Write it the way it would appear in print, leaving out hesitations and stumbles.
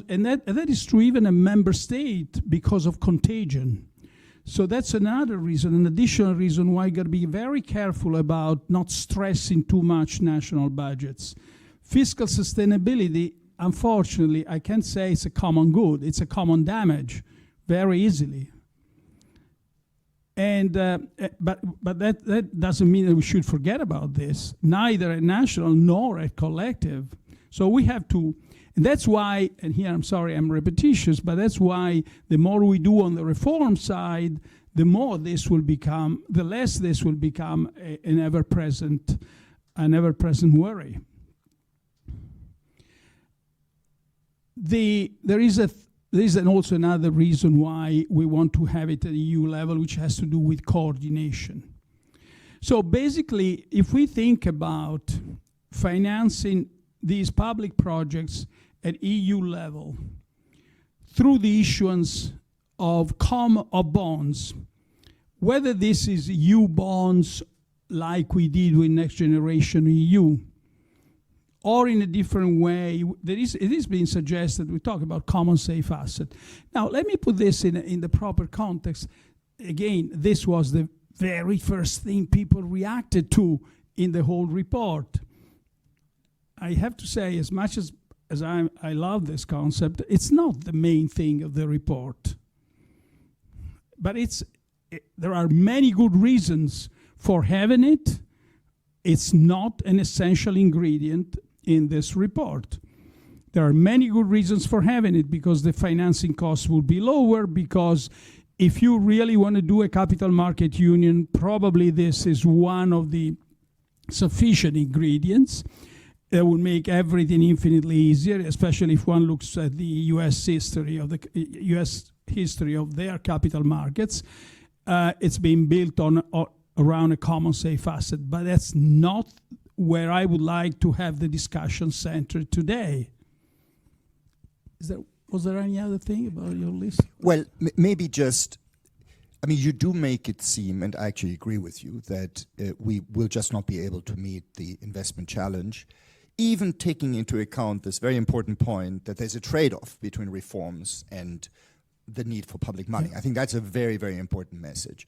And that is true even a member state because of contagion. So that's another reason, an additional reason why you got to be very careful about not stressing too much national budgets. Fiscal sustainability, unfortunately, I can't say it's a common good. It's a common damage very easily. And but that doesn't mean that we should forget about this, neither at national nor at collective. So we have to, and that's why, and here I'm sorry I'm repetitious, but that's why the more we do on the reform side, the more this will become, the less this will become an ever-present worry. There is also another reason why we want to have it at the EU level, which has to do with coordination. So basically, if we think about financing these public projects at EU level through the issuance of bonds, whether this is EU bonds like we did with Next Generation EU, or in a different way, it is being suggested we talk about common safe asset. Now, let me put this in the proper context. Again, this was the very first thing people reacted to in the whole report. I have to say, as much as I love this concept, it's not the main thing of the report. But there are many good reasons for having it. It's not an essential ingredient in this report. There are many good reasons for having it, because the financing costs will be lower, because if you really want to do a capital market union, probably this is one of the sufficient ingredients that will make everything infinitely easier, especially if one looks at the US history of their capital markets. It's been built around a common safe asset, but that's not where I would like to have the discussion centered today. Was there any other thing about your list? Well, maybe just, I mean, you do make it seem, and I actually agree with you, that we will just not be able to meet the investment challenge, even taking into account this very important point that there's a trade-off between reforms and the need for public money. I think that's a very, very important message.